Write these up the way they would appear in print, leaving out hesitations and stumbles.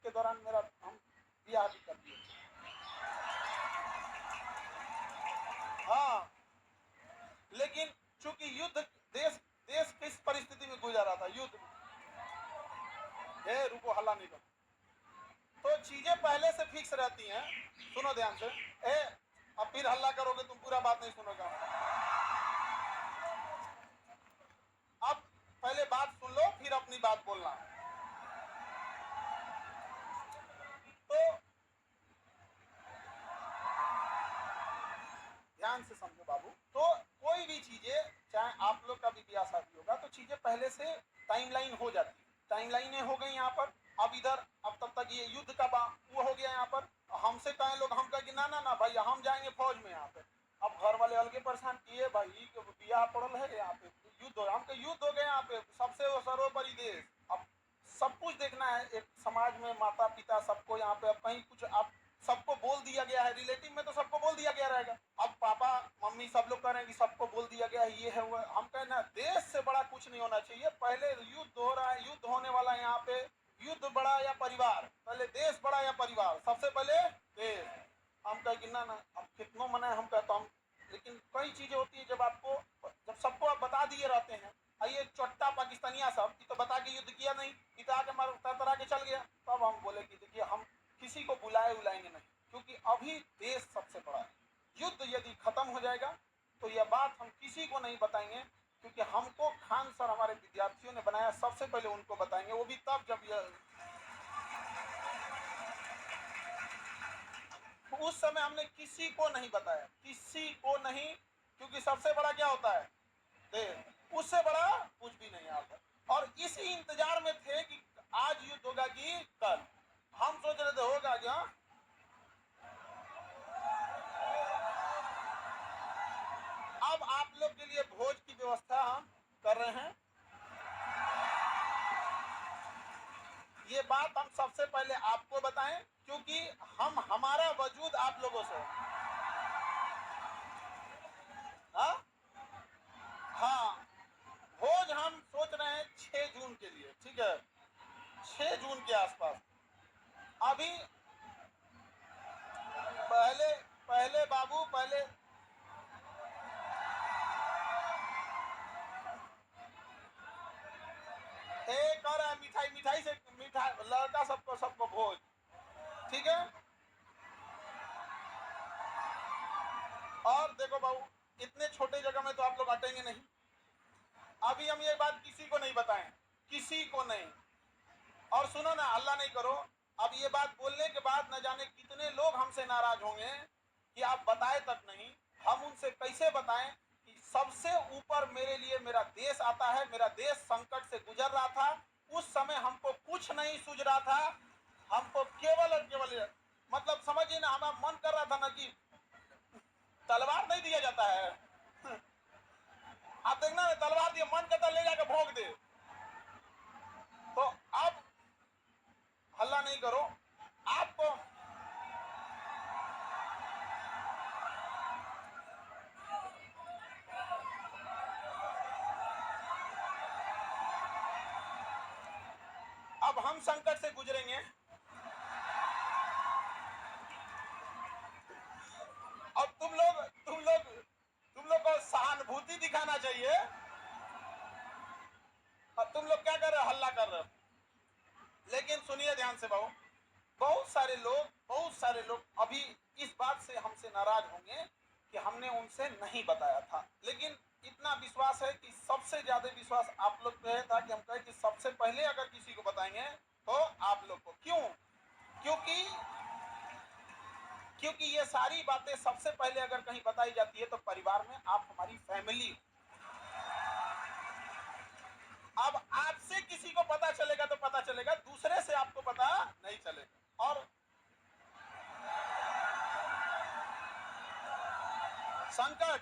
के दौरान मेरा हम ब्याह भी कर दिए। हाँ, लेकिन चूंकि युद्ध देश देश किस परिस्थिति में गुजरा था, युद्ध में। रुको, हल्ला नहीं करो। तो चीजें पहले से फिक्स रहती हैं। सुनो ध्यान से। अब फिर हल्ला करोगे तुम, पूरा बात नहीं सुनोगे। अब पहले बात सुन लो, फिर अपनी बात बोलना। तो ध्यान से समझो बाबू। तो कोई भी चीजें, चाहे आप लोग का भी ब्याह शादी होगा, तो चीजें पहले से टाइमलाइन हो जाती है। टाइमलाइनें हो गई यहाँ पर। अब इधर, अब तब तक ये युद्ध का वो हो गया यहाँ पर। हमसे कहें लोग, हम कहें कि ना ना ना भाई, हम जाएंगे फौज में यहाँ पे। अब घर वाले अलगे परेशान किए, भाई ब्याह पड़ल है यहाँ पे, युद्ध हो, हमको युद्ध हो गया यहाँ पे, सबसे सर्वोपरि देश। अब सब कुछ देखना है एक समाज में, माता पिता सबको यहाँ पे। अब कहीं कुछ आप सबको बोल दिया गया है, रिलेटिव में तो सबको बोल दिया गया रहेगा। अब पापा मम्मी सब लोग कह रहे हैं कि सबको बोल दिया गया है, ये है वो है। हम कहें ना, देश से बड़ा कुछ नहीं होना चाहिए। पहले युद्ध हो रहा है, युद्ध होने वाला है यहाँ पे। युद्ध बड़ा या परिवार, पहले देश बड़ा या परिवार, सबसे पहले देश। हम कहे कि ना ना, अब कितनों मना है, हम कहता हूँ। लेकिन कई चीजें होती है, जब सबको आप बता दिए रहते हैं। ये चोट्टा पाकिस्तानिया सब तो बता के युद्ध किया नहीं, इता के मार तरा के चल गया। तब हम बोले कि देखिए, हम किसी को बुलाएंगे नहीं, क्योंकि अभी देश सबसे बड़ा है। युद्ध यदि खत्म हो जाएगा तो यह बात हम किसी को नहीं बताएंगे, क्योंकि हमको खान सर हमारे विद्यार्थियों ने बनाया, सबसे पहले उनको बताएंगे, वो भी तब जब यह, उस समय हमने किसी को नहीं बताया, किसी को नहीं, क्योंकि सबसे बड़ा क्या होता है, देश। उससे बड़ा कुछ भी नहीं आता। और इसी इंतजार में थे कि आज युद्ध होगा कि कल। हम सोच रहे थे होगा क्या। अब आप लोग के लिए भोज की व्यवस्था हम कर रहे हैं। ये बात हम सबसे पहले आपको बताएं, क्योंकि हमारा वजूद आप लोगों से। हाँ, भोज हम सोच रहे हैं 6 जून के लिए, ठीक है, 6 जून के आसपास। अभी पहले बाबू, पहले एक और है, मिठाई से, मिठाई लड़का सबको भोज, ठीक है। और देखो बाबू, इतने छोटे जगह में तो आप लोग अटेंगे नहीं। अभी हम ये बात किसी को नहीं बताएं, किसी को नहीं। और सुनो ना, हल्ला नहीं करो। अब ये बात बोलने के बाद न जाने कितने लोग हमसे नाराज होंगे कि आप बताए तक नहीं। हम उनसे कैसे बताएं कि सबसे ऊपर मेरे लिए मेरा देश आता है। मेरा देश संकट से गुजर रहा था, उस समय हमको कुछ नहीं सूझ रहा था। हमको केवल और केवल, मतलब समझिए ना, हमारा मन कर रहा था ना कि तलवार नहीं दिया जाता है। आप देखना ना, तलवार दिए, मन करता ले जाकर भोग दे। तो अब हल्ला नहीं करो। आपको अब हम संकट से गुजरेंगे, और तुम लोग को सहानुभूति दिखाना चाहिए। और तुम लोग क्या कर रहे हो, हल्ला कर रहे हो। लेकिन सुनिए ध्यान से बाबू, बहुत सारे लोग अभी इस बात से हमसे नाराज होंगे कि हमने उनसे नहीं बताया था। लेकिन इतना विश्वास है कि सबसे ज्यादा विश्वास आप लोग पे था कि हम कहे कि सबसे पहले अगर किसी को बताएंगे तो आप लोग को। क्यों? क्योंकि क्योंकि ये सारी बातें सबसे पहले अगर कहीं बताई जाती है तो परिवार में आप हमारी फैमिली। अब आपसे किसी को पता चलेगा तो पता चलेगा, दूसरे से आपको पता नहीं चलेगा। और संकट,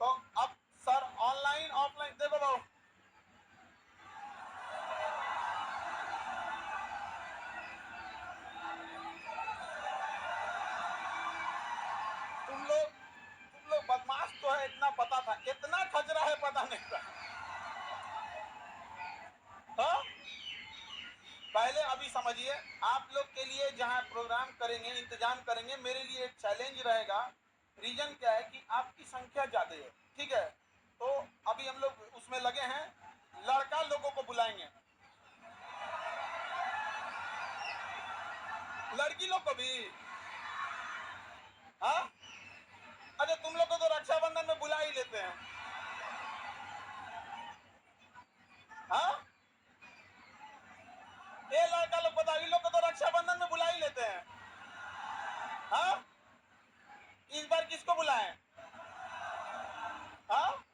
तो अब सर ऑनलाइन ऑफलाइन देखो बाबू, तुम लोग बदमाश तो है, समझिए, आप लोग के लिए जहां प्रोग्राम करेंगे, इंतजाम करेंगे, मेरे लिए एक चैलेंज रहेगा। रीजन क्या है कि आपकी संख्या ज्यादा है, ठीक है। तो अभी हम लोग उसमें लगे हैं, लड़का लोगों को बुलाएंगे, लड़की लोग को भी। हाँ, अच्छा, तुम लोग को तो रक्षाबंधन में बुला ही लेते हैं। हाँ, ये लड़का लोग बताओ, इन लोग को तो रक्षाबंधन में बुला ही लेते हैं। हाँ, इस बार किसको बुलाएं? हाँ,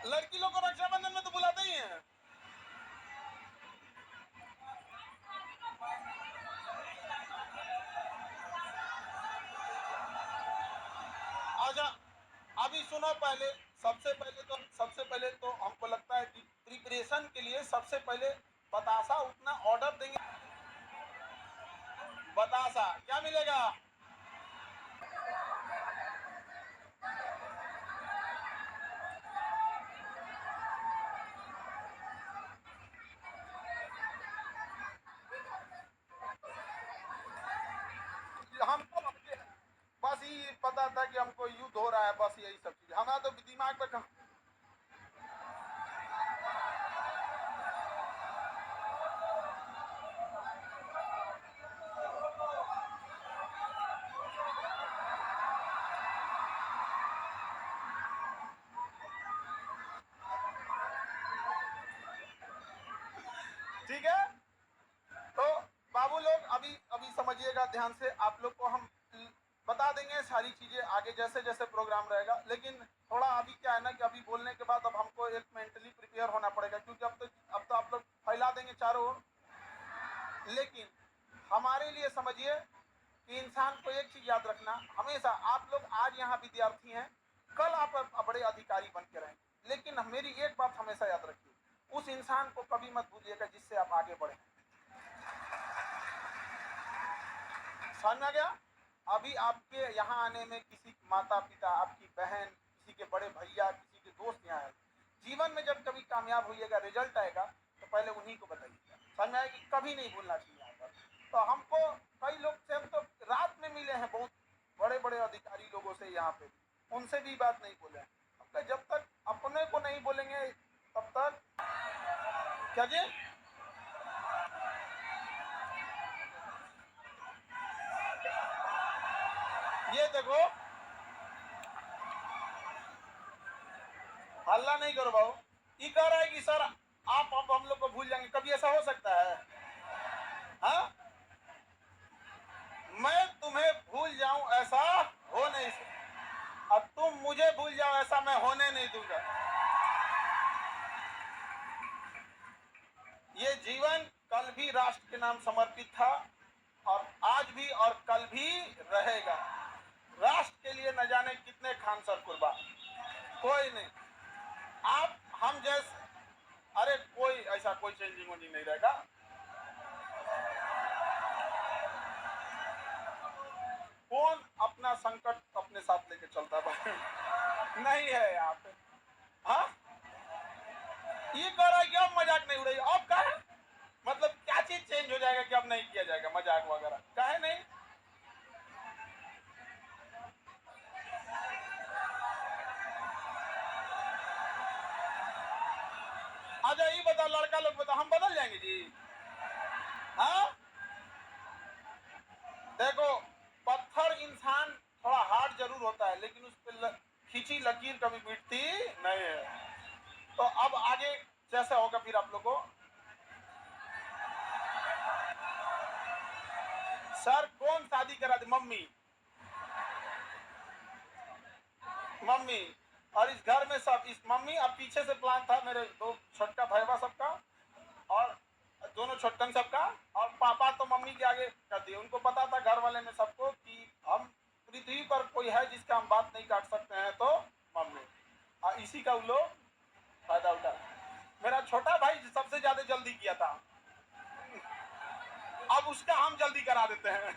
लड़की लोग को रक्षाबंधन में तो बुलाते ही हैं। अच्छा, अभी सुनो, सबसे पहले तो हमको लगता है कि प्रिपरेशन के लिए सबसे पहले बतासा उतना ऑर्डर देंगे। बतासा क्या मिलेगा? हमको बस ये पता था कि हमको युद्ध हो रहा है, बस यही सब चीज हमारा तो दिमाग में ठीक है। तो बाबू लोग, अभी अभी समझिएगा ध्यान से, आप लोग को हम बता देंगे सारी चीजें आगे जैसे जैसे प्रोग्राम रहेगा। लेकिन थोड़ा अभी क्या है ना कि अभी बोलने के बाद अब हमको एक मेंटली प्रिपेयर होना पड़ेगा, क्योंकि अब तो आप लोग फैला देंगे चारों ओर। लेकिन हमारे लिए समझिए कि इंसान को एक चीज याद रखना, हमेशा आप लोग आज यहाँ विद्यार्थी हैं, कल आप बड़े अधिकारी बन के रहेंगे। लेकिन मेरी एक बात हमेशा याद रखिए, उस इंसान को कभी मत भूलिएगा जिससे आप आगे बढ़े। समझ में आ गया? अभी आपके यहाँ आने में किसी माता पिता, आपकी बहन, किसी के बड़े भैया, किसी के दोस्त यहाँ आए, जीवन में जब कभी कामयाब होइएगा, रिजल्ट आएगा, तो पहले उन्हीं को बताइएगा। समझ में आएगी? कभी नहीं भूलना चाहिए यहाँ पर। तो हमको कई लोग से हम तो रात में मिले हैं, बहुत बड़े बड़े अधिकारी लोगों से यहाँ पे, उनसे भी बात नहीं बोले हैं। जब तक अपने को नहीं बोलेंगे तब तक क्या जी? ये देखो, हल्ला नहीं करो भाऊ। ये कह रहा है कि सर आप अब हम लोग को भूल जाएंगे, कभी ऐसा हो सकता है? हाँ, मैं तुम्हें भूल जाऊं ऐसा हो नहीं सकता, अब तुम मुझे भूल जाओ ऐसा मैं होने नहीं दूंगा। ये जीवन कल भी राष्ट्र के नाम समर्पित था, और आज भी और कल भी रहेगा। राष्ट्र के लिए न जाने कितने खान सर कुर्बान, कोई नहीं। आप हम जैसे, अरे कोई ऐसा कोई चेंजिंग वेंजिंग नहीं रहेगा। कौन अपना संकट अपने साथ लेके चलता है? नहीं है यहाँ पे। हाँ, ये कह रहा है कि अब मजाक नहीं उड़ाइए। अब क्या है मतलब, क्या चीज चेंज हो जाएगा कि अब नहीं किया जाएगा मजाक वगैरह? काहे नहीं? अच्छा, ये बताओ, लड़का लोग बताओ, हम बदल जाएंगे जी? हाँ, देखो, पत्थर इंसान थोड़ा हार्ड जरूर होता है, लेकिन उस पर खींची लकीर कभी मिटती नहीं है। तो अब आगे जैसा होगा फिर आप लोगों को। सर कौन शादी करा दे? Mummy, mummy. और इस घर में सब इस मम्मी, अब पीछे से प्लान था मेरे दो छोटका भैया सबका, और दोनों छोटकन सबका, और पापा तो मम्मी के आगे कर दिए। उनको पता था घर वाले में सबको कि हम पृथ्वी पर कोई है जिसका हम बात नहीं काट सकते हैं, तो मम्मी। और इसी का वो लोग फायदा उठा। मेरा छोटा भाई सबसे ज्यादा जल्दी किया था, अब उसका हम जल्दी करा देते हैं।